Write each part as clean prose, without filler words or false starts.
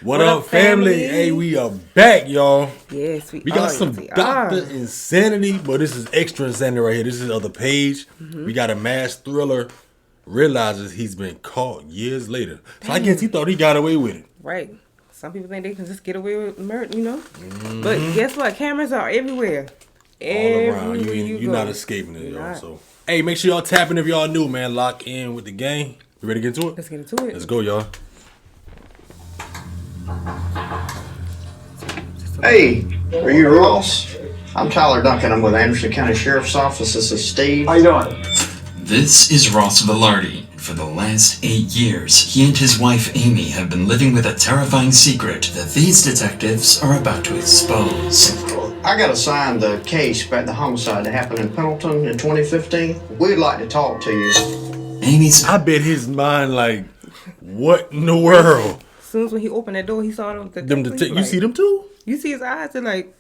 What up, family? Hey, we are back, y'all. Yes, we got some Dr. Insanity, but this is extra insanity right here. This is the other page. We got a mass thriller. Realizes he's been caught years later. So I guess he thought he got away with it. Right. Some people think they can just get away with murder, you know? But guess what? Cameras are everywhere. All around. You're not escaping it, y'all. So, hey, make sure y'all tapping if y'all new, man. Lock in with the game. You ready to get into it? Let's get into it. Let's go, y'all. Hey, are you Ross? I'm Tyler Duncan. I'm with Anderson County Sheriff's Office. This is Steve. How you doing? This is Ross Velarde. For the last 8 years, he and his wife Amy have been living with a terrifying secret that these detectives are about to expose. I got assigned the case about the homicide that happened in Pendleton in 2015. We'd like to talk to you. I bet his mind like, what in the world? As soon as when he opened that door, he saw them. You see them too? You see his eyes? They're like...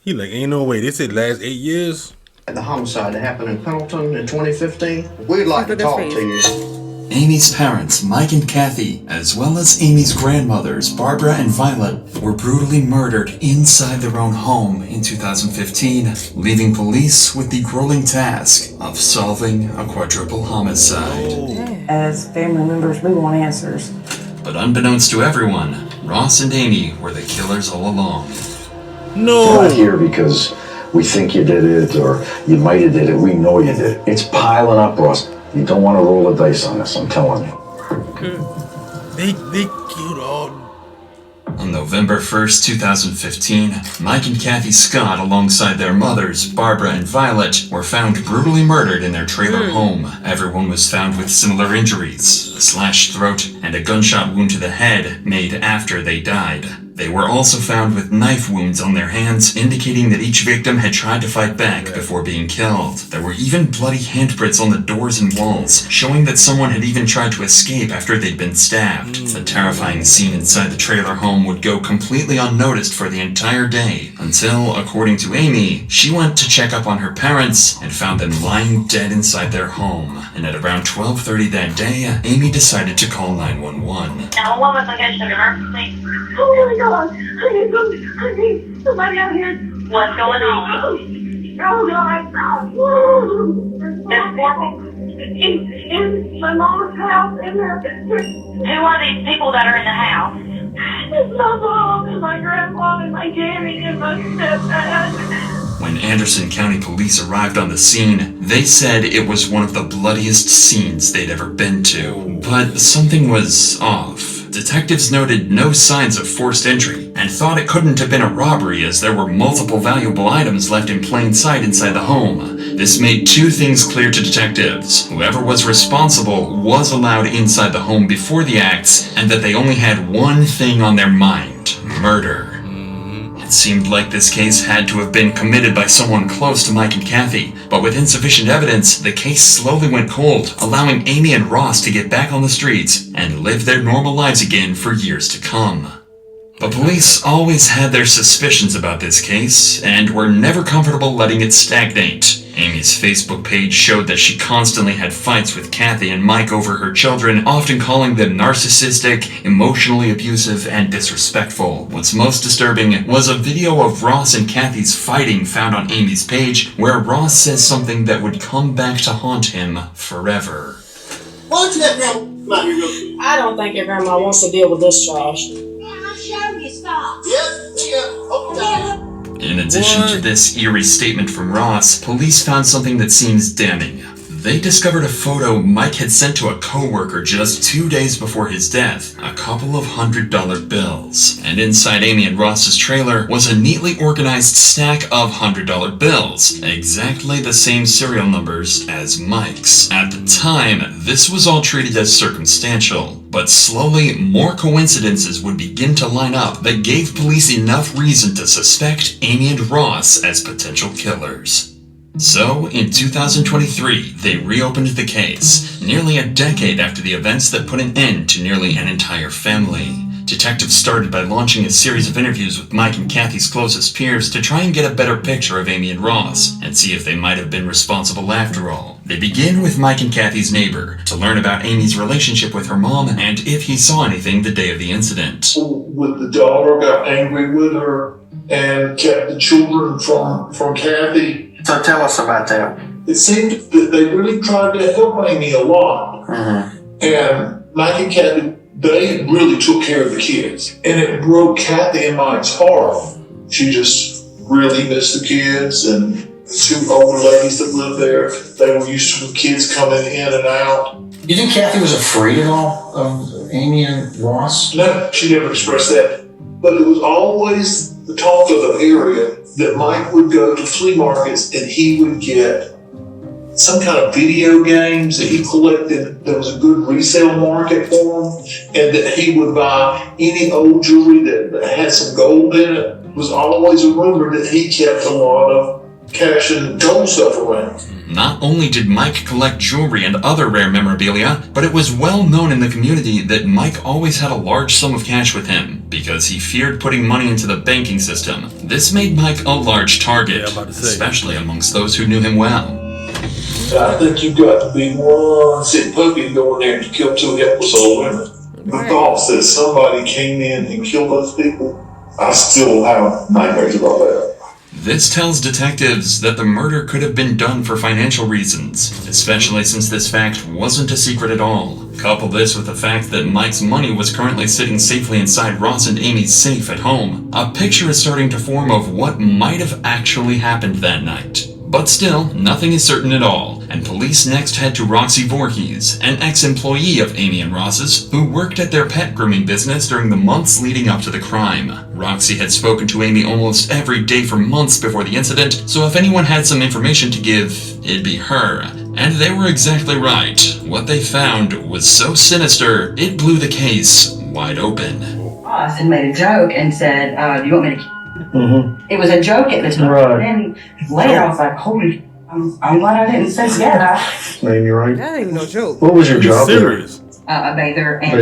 He like, ain't no way. They said last 8 years? The homicide that happened in Pendleton in 2015. We'd like to talk to you. Amy's parents, Mike and Kathy, as well as Amy's grandmothers, Barbara and Violet, were brutally murdered inside their own home in 2015, leaving police with the grueling task of solving a quadruple homicide. As family members, we want answers. But unbeknownst to everyone, Ross and Amy were the killers all along. No! We're not here because we think you did it or you might have did it. We know you did it. It's piling up, Ross. You don't want to roll the dice on this, I'm telling you. They killed all... On November 1st, 2015, Mike and Kathy Scott, alongside their mothers, Barbara and Violet, were found brutally murdered in their trailer home. Everyone was found with similar injuries, a slashed throat and a gunshot wound to the head made after they died. They were also found with knife wounds on their hands, indicating that each victim had tried to fight back before being killed. There were even bloody handprints on the doors and walls, showing that someone had even tried to escape after they'd been stabbed. The terrifying scene inside the trailer home would go completely unnoticed for the entire day, until, according to Amy, she went to check up on her parents and found them lying dead inside their home. And at around 12:30 that day, Amy decided to call 911. 911 was an emergency. Oh my God! I need somebody out here. What's going on? Oh God! In my mom's house, in there. Who are these people that are in the house? It's my mom and my grandma and my Jamie and my stepdad. When Anderson County Police arrived on the scene, they said it was one of the bloodiest scenes they'd ever been to. But something was off. Detectives noted no signs of forced entry and thought it couldn't have been a robbery as there were multiple valuable items left in plain sight inside the home. This made two things clear to detectives. Whoever was responsible was allowed inside the home before the acts, and that they only had one thing on their mind: murder. It seemed like this case had to have been committed by someone close to Mike and Kathy, but with insufficient evidence, the case slowly went cold, allowing Amy and Ross to get back on the streets and live their normal lives again for years to come. But police always had their suspicions about this case, and were never comfortable letting it stagnate. Amy's Facebook page showed that she constantly had fights with Kathy and Mike over her children, often calling them narcissistic, emotionally abusive, and disrespectful. What's most disturbing was a video of Ross and Kathy's fighting found on Amy's page, where Ross says something that would come back to haunt him forever. Why don't you let Grandma come out here real quick? I don't think your grandma wants to deal with this trash. I'll show you stuff. Yeah. Open that. In addition to this eerie statement from Ross, police found something that seems damning. They discovered a photo Mike had sent to a coworker just 2 days before his death, a couple of $100 bills. And inside Amy and Ross's trailer was a neatly organized stack of $100 bills, exactly the same serial numbers as Mike's. At the time, this was all treated as circumstantial, but slowly more coincidences would begin to line up that gave police enough reason to suspect Amy and Ross as potential killers. So, in 2023, they reopened the case, nearly a decade after the events that put an end to nearly an entire family. Detectives started by launching a series of interviews with Mike and Kathy's closest peers to try and get a better picture of Amy and Ross, and see if they might have been responsible after all. They begin with Mike and Kathy's neighbor, to learn about Amy's relationship with her mom, and if he saw anything the day of the incident. With the daughter, got angry with her, and kept the children from Kathy. So tell us about that. It seemed that they really tried to help Amy a lot. And Mike and Kathy, they really took care of the kids. And it broke Kathy and Mike's heart. She just really missed the kids, and the two older ladies that lived there, they were used to the kids coming in and out. You think Kathy was afraid at all of Amy and Ross? No, she never expressed that. But it was always the talk of the area that Mike would go to flea markets and he would get some kind of video games that he collected. There was a good resale market for them, and that he would buy any old jewelry that had some gold in it. It was always a rumor that he kept a lot of cash and gold stuff around. Not only did Mike collect jewelry and other rare memorabilia, but it was well known in the community that Mike always had a large sum of cash with him, because he feared putting money into the banking system. This made Mike a large target, especially amongst those who knew him well. I think you've got to be one sick puppy to go in there and kill two helpless old women. The thoughts that somebody came in and killed those people, I still have nightmares about that. This tells detectives that the murder could have been done for financial reasons, especially since this fact wasn't a secret at all. Couple this with the fact that Mike's money was currently sitting safely inside Ross and Amy's safe at home. A picture is starting to form of what might have actually happened that night. But still, nothing is certain at all, and police next head to Roxy Voorhees, an ex-employee of Amy and Ross's, who worked at their pet grooming business during the months leading up to the crime. Roxy had spoken to Amy almost every day for months before the incident, so if anyone had some information to give, it'd be her. And they were exactly right. What they found was so sinister, it blew the case wide open. Ross had made a joke and said, do you want me to It was a joke at the time. Right. And then later I was like, holy, I'm glad I didn't say that. Man, you're right. That ain't no joke. What was your job serious? A bather, and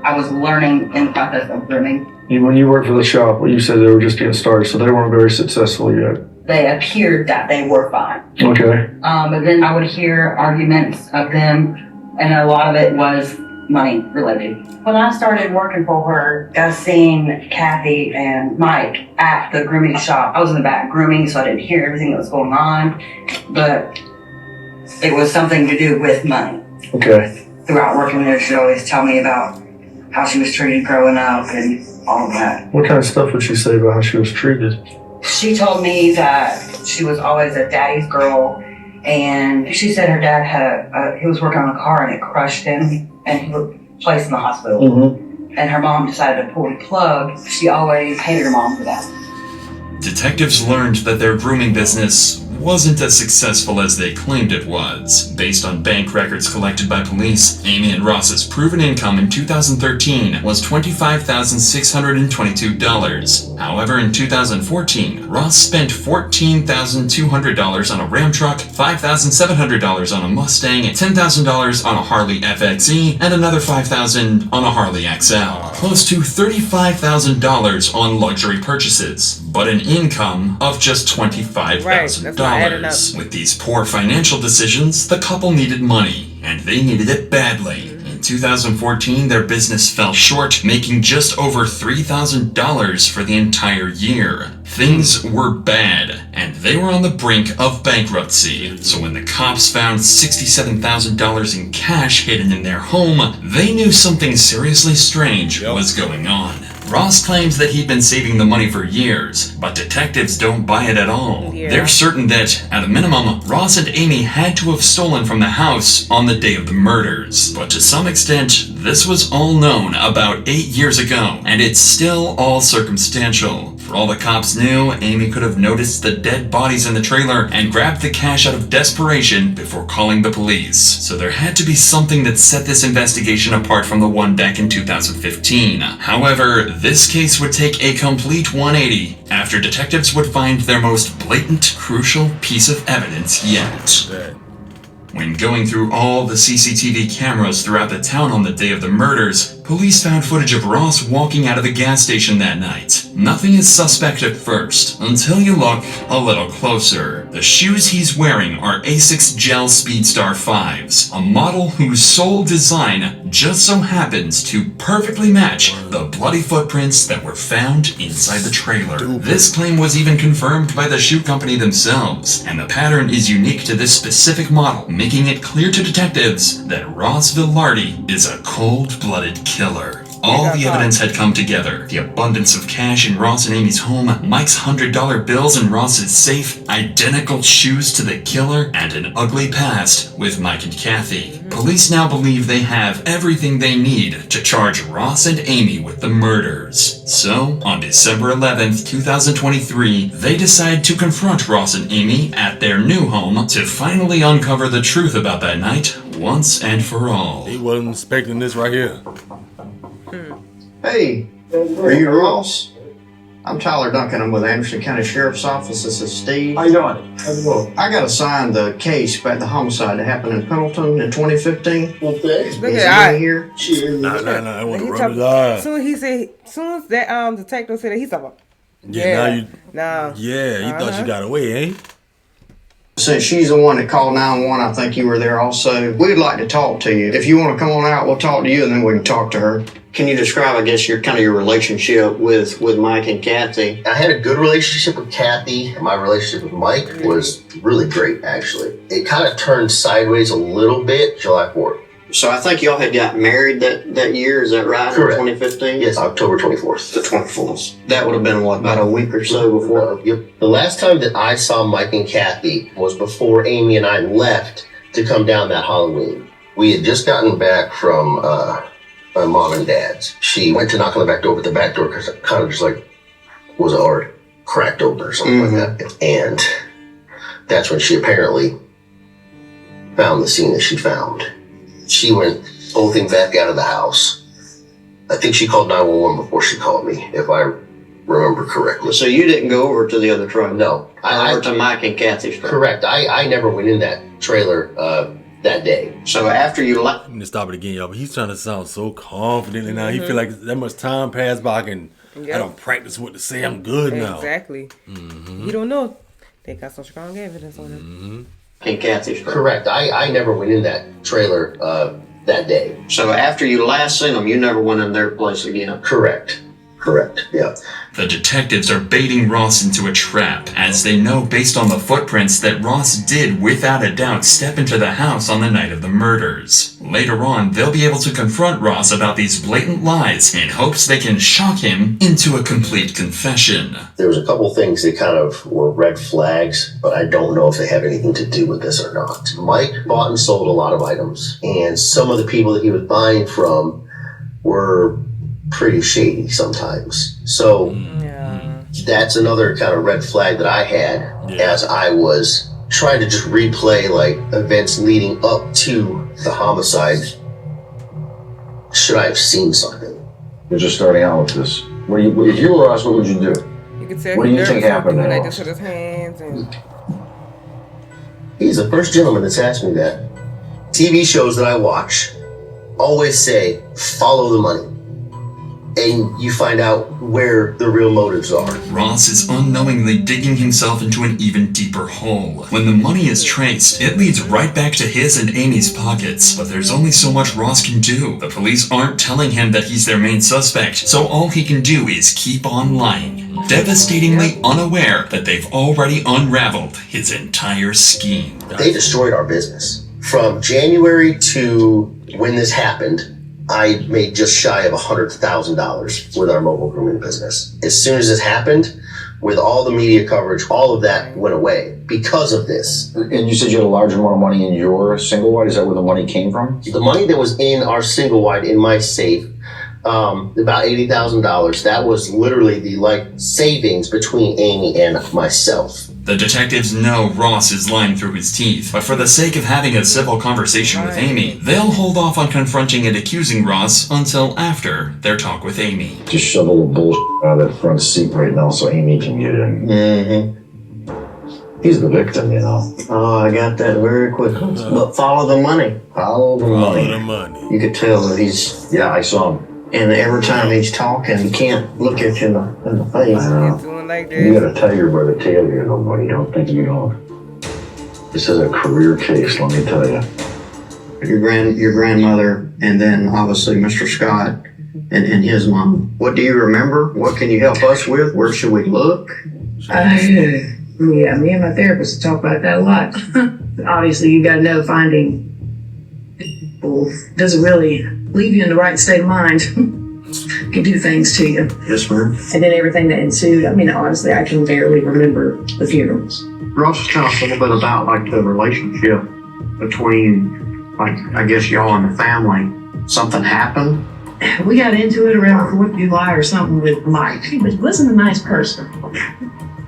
I was learning in the process of grooming. When you worked for the shop, well, you said they were just getting started, so they weren't very successful yet. They appeared that they were fine. Okay. But then I would hear arguments of them, and a lot of it was money related. When I started working for her, I seen Kathy and Mike at the grooming shop. I was in the back grooming, so I didn't hear everything that was going on, but it was something to do with money. Okay. Throughout working there, she'd always tell me about how she was treated growing up and all of that. What kind of stuff would she say about how she was treated? She told me that she was always a daddy's girl, and she said her dad had he was working on a car and it crushed him, and he was placed in the hospital. Mm-hmm. And her mom decided to pull the plug. She always hated her mom for that. Detectives learned that their grooming business wasn't as successful as they claimed it was. Based on bank records collected by police, Amy and Ross's proven income in 2013 was $25,622. However, in 2014, Ross spent $14,200 on a Ram truck, $5,700 on a Mustang, $10,000 on a Harley FXE, and another $5,000 on a Harley XL. Close to $35,000 on luxury purchases, but an income of just $25,000. With these poor financial decisions, the couple needed money, and they needed it badly. In 2014, their business fell short, making just over $3,000 for the entire year. Things were bad, and they were on the brink of bankruptcy. So when the cops found $67,000 in cash hidden in their home, they knew something seriously strange was going on. Ross claims that he'd been saving the money for years, but detectives don't buy it at all. Yeah. They're certain that, at a minimum, Ross and Amy had to have stolen from the house on the day of the murders. But to some extent, this was all known about 8 years ago, and it's still all circumstantial. For all the cops knew, Amy could have noticed the dead bodies in the trailer and grabbed the cash out of desperation before calling the police. So there had to be something that set this investigation apart from the one back in 2015. However, this case would take a complete 180 after detectives would find their most blatant, crucial piece of evidence yet. When going through all the CCTV cameras throughout the town on the day of the murders, police found footage of Ross walking out of the gas station that night. Nothing is suspect at first, until you look a little closer. The shoes he's wearing are Asics Gel Speedstar 5s, a model whose sole design just so happens to perfectly match the bloody footprints that were found inside the trailer. This claim was even confirmed by the shoe company themselves, and the pattern is unique to this specific model, making it clear to detectives that Ross Villardi is a cold-blooded killer. All the evidence had come together. The abundance of cash in Ross and Amy's home, Mike's $100 bills in Ross's safe, identical shoes to the killer, and an ugly past with Mike and Kathy. Police now believe they have everything they need to charge Ross and Amy with the murders. So, on December 11th, 2023, they decide to confront Ross and Amy at their new home to finally uncover the truth about that night once and for all. He wasn't expecting this right here. Hey, are you Ross? I'm Tyler Duncan. I'm with Anderson County Sheriff's Office. This is Steve. How you doing? How's it going? I got assigned the case about the homicide that happened in Pendleton in 2015. Okay. Look at it. Here. Nah, I want to He rub his talk- eye. Soon as that detective said that, he's talking about. Yeah, No. Yeah, he thought you got away, ain't he? Since she's the one that called 911, I think you were there also. We'd like to talk to you. If you want to come on out, we'll talk to you and then we can talk to her. Can you describe, I guess, your relationship with Mike and Kathy? I had a good relationship with Kathy. My relationship with Mike was really great, actually. It kind of turned sideways a little bit July 4th. So I think y'all had got married that year, is that right? Correct. In 2015? Yes, October 24th. The 24th. That would have been, what, about a week or so before? Yep. The last time that I saw Mike and Kathy was before Amy and I left to come down that Halloween. We had just gotten back from my mom and dad's. She went to knock on the back door, but the back door kind of just like was already cracked open or something like that. And that's when she apparently found the scene that she found. She went bolting back out of the house. I think she called 911 before she called me, if I remember correctly. So you didn't go over to the other trailer? No. Over to Mike and Kathy's trailer? Correct. I never went in that trailer that day. So after you left... I'm going to stop it again, y'all, but he's trying to sound so confident and now he feel like that much time passed by I don't practice what to say. I'm good now. Exactly. You don't know. They got some strong evidence on him. And Kathy's trailer. Correct. I never went in that trailer that day. So after you last seen them, you never went in their place again? Correct. Yeah. The detectives are baiting Ross into a trap, as they know based on the footprints that Ross did without a doubt step into the house on the night of the murders. Later on, they'll be able to confront Ross about these blatant lies in hopes they can shock him into a complete confession. There was a couple things that kind of were red flags, but I don't know if they have anything to do with this or not. Mike bought and sold a lot of items, and some of the people that he was buying from were pretty shady sometimes. So that's another kind of red flag that I had as I was trying to just replay like events leading up to the homicide. Should I have seen something? You're just starting out with this. If you were us, what would you do? You could tell what do you think happened there? Like this with his hands and... He's the first gentleman that's asked me that. TV shows that I watch always say, follow the money. And you find out where the real motives are. Ross is unknowingly digging himself into an even deeper hole. When the money is traced, it leads right back to his and Amy's pockets. But there's only so much Ross can do. The police aren't telling him that he's their main suspect, so all he can do is keep on lying, devastatingly unaware that they've already unraveled his entire scheme. They destroyed our business. From January to when this happened, I made just shy of $100,000 with our mobile grooming business. As soon as this happened, with all the media coverage, all of that went away because of this. And you said you had a large amount of money in your single wide? Is that where the money came from? The money that was in our single wide in my safe, about $80,000, that was literally the savings between Amy and myself. The detectives know Ross is lying through his teeth, but for the sake of having a civil conversation with Amy, they'll hold off on confronting and accusing Ross until after their talk with Amy. Just shovel the bullshit out of that front seat right now so Amy can get in. He's the victim, you know. Oh, I got that very quickly. But follow the money. Follow the money. Follow the money. You could tell that he's... Yeah, I saw him. And every time he's talking, he can't look at you in the face. I know. Doing like You this. got a tiger by the tail here, nobody. Don't think you don't. This is a career case, let me tell you. Your grandmother, and then obviously Mr. Scott and his mom. What do you remember? What can you help us with? Where should we look? Yeah, me and my therapist talk about that a lot. Obviously, you got to know finding people doesn't really leave you in the right state of mind. Can do things to you. Yes, ma'am. And then everything that ensued. I mean, honestly, I can barely remember the funerals. Ross, tell us a little bit about like the relationship between, like, I guess y'all and the family. Something happened? We got into it around 4th of July or something with Mike. He wasn't a nice person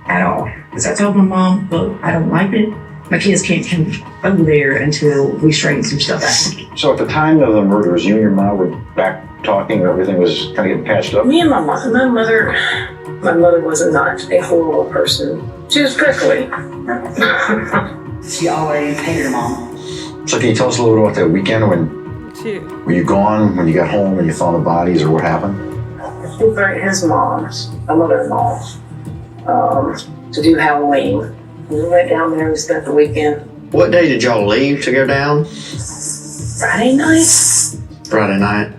at all. Because I told my mom, look, I don't like it. My kids can't come over there until we straighten some stuff out. So at the time of the murders, you and your mom were back talking, everything was kind of getting patched up? Me and my mother was not a horrible person. She was prickly. She always hated her mom. So can you tell us a little bit about that weekend when were you gone, when you got home and you found the bodies, or what happened? She brought his mom, my mother-in-law, to do Halloween. We went down there and spent the weekend. What day did y'all leave to go down? Friday night. Friday night.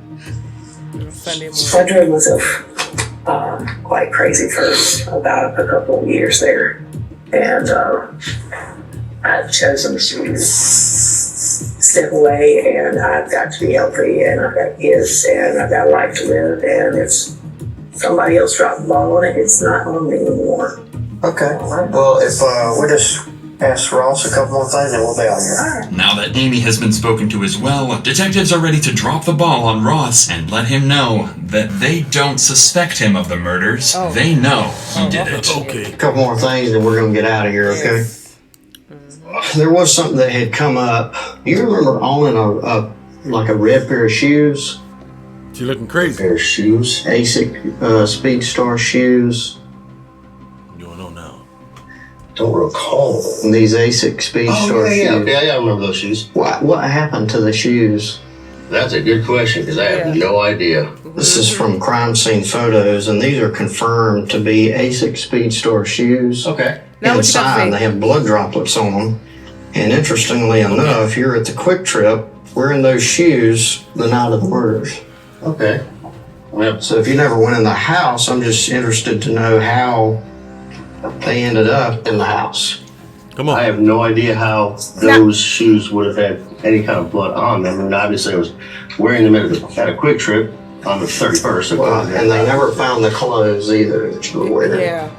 Sunday morning. I drove myself quite crazy for about a couple of years there. And I've chosen to step away, and I've got to be healthy, and I've got kids, and I've got a life to live, and if somebody else dropped the ball on it, it's not on me anymore. Okay. Well, if we just ask Ross a couple more things, then we'll be out here. Now that Amy has been spoken to as well, detectives are ready to drop the ball on Ross and let him know that they don't suspect him of the murders. Oh. They know he did it. Okay. A couple more things, and we're going to get out of here, okay? Yes. There was something that had come up. Do you remember owning a red pair of shoes? She looking crazy. Pair of shoes. ASIC Speedstar shoes. You don't know now. Don't recall. These ASIC Speedstar shoes. Yeah, I remember those shoes. What happened to the shoes? That's a good question, because I have no idea. This is from crime scene photos, and these are confirmed to be ASIC Speedstar shoes. Okay. Now what you got to Inside, say? they have blood droplets on them. And interestingly enough, here at the Quick Trip, wearing those shoes the night of the murders. Okay. Yep. So if you never went in the house, I'm just interested to know how they ended up in the house. Come on. I have no idea how those shoes would have had any kind of blood on them. I mean, obviously I was wearing them at a Quick Trip on the 31st. Well, and they never found the clothes either that you were wearing. Yeah.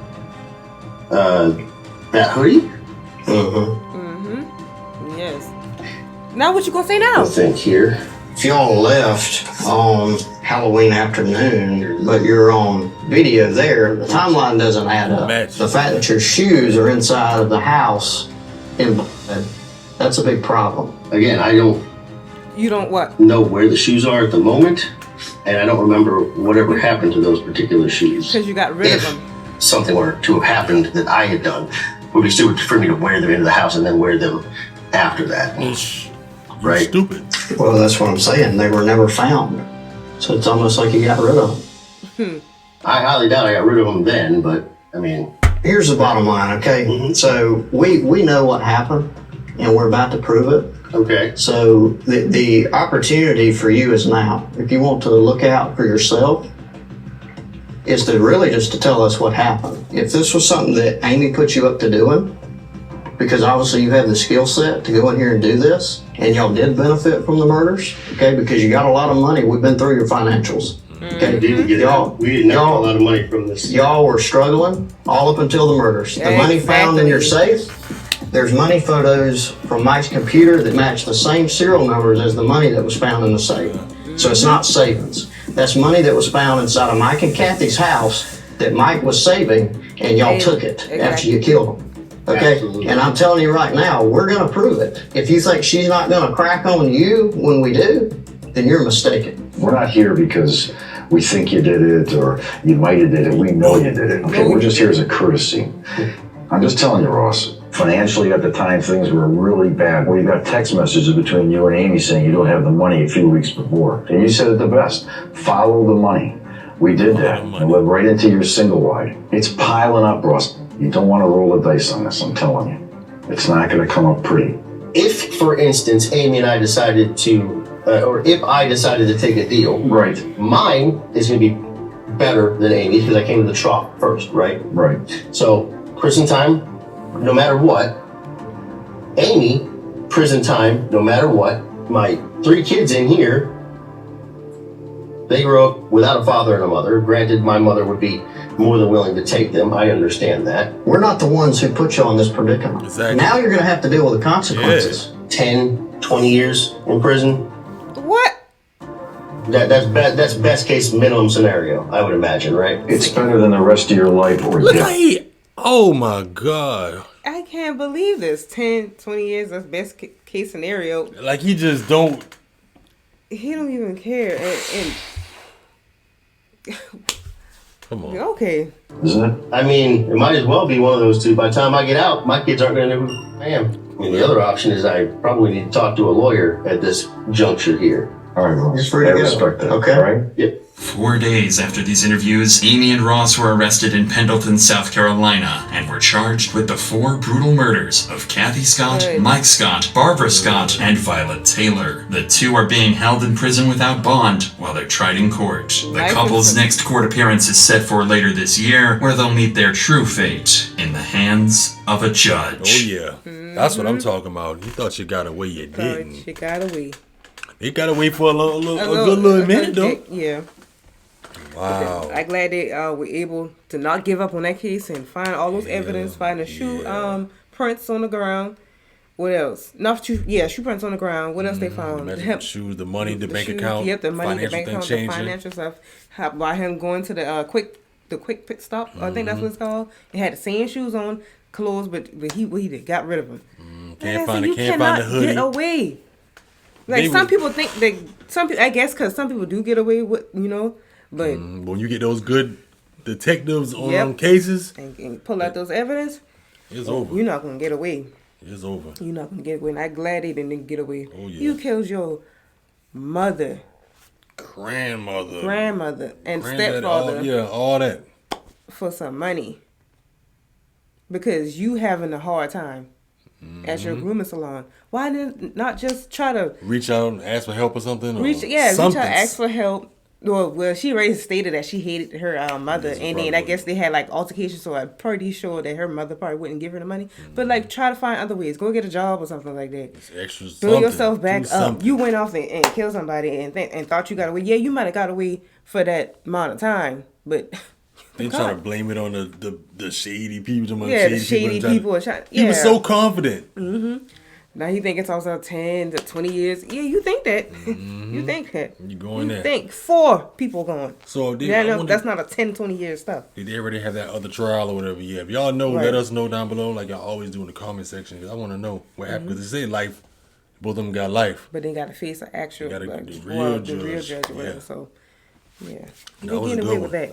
That hoodie? Yes. Now what you gonna say now? I think here. If y'all left on Halloween afternoon, but you're on video there, the timeline doesn't add up. The fact that your shoes are inside of the house in blood, that's a big problem. Again, I don't You don't what? know where the shoes are at the moment, and I don't remember whatever happened to those particular shoes. Because you got rid of them. Something were to have happened that I had done, it would be stupid for me to wear them into the house and then wear them after that. Right? Stupid. Well, that's what I'm saying. They were never found. So it's almost like you got rid of them. I highly doubt I got rid of them then, but I mean. Here's the bottom line, okay? So we know what happened, and we're about to prove it. Okay. So the opportunity for you is now. If you want to look out for yourself, is to really just to tell us what happened. If this was something that Amy put you up to doing, because obviously you have the skill set to go in here and do this, and y'all did benefit from the murders, okay, because you got a lot of money. We've been through your financials. Okay, We didn't have a lot of money from this. Y'all were struggling all up until the murders. The money found in your safe, there's money photos from Mike's computer that match the same serial numbers as the money that was found in the safe. So it's not savings. That's money that was found inside of Mike and Kathy's house that Mike was saving, and y'all took it after you killed them. Okay? Absolutely. And I'm telling you right now, we're going to prove it. If you think she's not going to crack on you when we do, then you're mistaken. We're not here because we think you did it or you might have did it. We know you did it. Okay, we're just here as a courtesy. I'm just telling you, Ross, Financially, at the time, things were really bad. Well, you got text messages between you and Amy saying you don't have the money a few weeks before. And you said it the best. Follow the money. We did that and led right into your single wide. It's piling up, Ross. You don't want to roll the dice on this, I'm telling you. It's not going to come up pretty. If, for instance, Amy and I decided to, or if I decided to take a deal, right, mine is going to be better than Amy's because I came to the trough first, right? Right. So, prison time, no matter what. Amy, prison time, no matter what. My 3 kids in here, they grew up without a father and a mother. Granted, my mother would be more than willing to take them. I understand that. We're not the ones who put you on this predicament. Exactly. Now you're going to have to deal with the consequences. Yeah. 10, 20 years in prison. What? That's best case minimum scenario, I would imagine, right? It's better than the rest of your life or Look death. how he, oh my God. I can't believe this. 10, 20 years, that's best case scenario. Like he just don't. He don't even care. And Come on. Okay. Isn't it? I mean, it might as well be one of those two. By the time I get out, my kids aren't going to know who I am. I mean, the other option is I probably need to talk to a lawyer at this juncture here. All right, Ross. Just free to go. Respect that. Okay. All right? Yep. 4 days after these interviews, Amy and Ross were arrested in Pendleton, South Carolina, and were charged with the 4 brutal murders of Kathy Scott, Mike Scott, Barbara Scott, and Violet Taylor. The 2 are being held in prison without bond while they're tried in court. The couple's next court appearance is set for later this year, where they'll meet their true fate in the hands of a judge. Oh yeah, that's what I'm talking about. You thought you got away, you didn't. She got away. They got away for a good little minute though. Yeah. Wow. I'm glad they were able to not give up on that case and find all those evidence, find the shoe prints on the ground. What else? Shoe prints on the ground. What else they found? The shoes, the money, the bank account. Yep, the money, the bank account, the changing. financial stuff. By him going to the quick pit stop, I think that's what it's called. He had the same shoes on, clothes, but he did got rid of them. Can't find the hoodie. Get away. Like some people think I guess because some people do get away with, but when you get those good detectives on cases and pull out those evidence, it's over. You're not gonna get away. It's over. You're not gonna get away. And I'm glad they didn't get away. Oh yeah. You killed your mother, grandmother, and stepfather. All that for some money because you having a hard time. At your grooming salon. Why didn't not just try to reach out and ask for help or something? Reach out, ask for help. Well, she already stated that she hated her mother, and then I guess they had like altercations. So I'm pretty sure that her mother probably wouldn't give her the money. But like, try to find other ways. Go get a job or something like that. Extra build yourself back up. You went off and killed somebody and thought you got away. Yeah, you might have got away for that amount of time, but. They try to blame it on the shady people. The shady people. He was so confident. Mm-hmm. Now he think it's also 10 to 20 years. Yeah, you think that. You think that. You going there. You think 4 people going. So that's not a 10, 20 year stuff. Did they already have that other trial or whatever? Yeah, if y'all know, let us know down below like y'all always do in the comment section. Because I want to know what happened. Because they say life. Both of them got life. But they got to face an actual the real judge or whatever. So, yeah. They get away with that.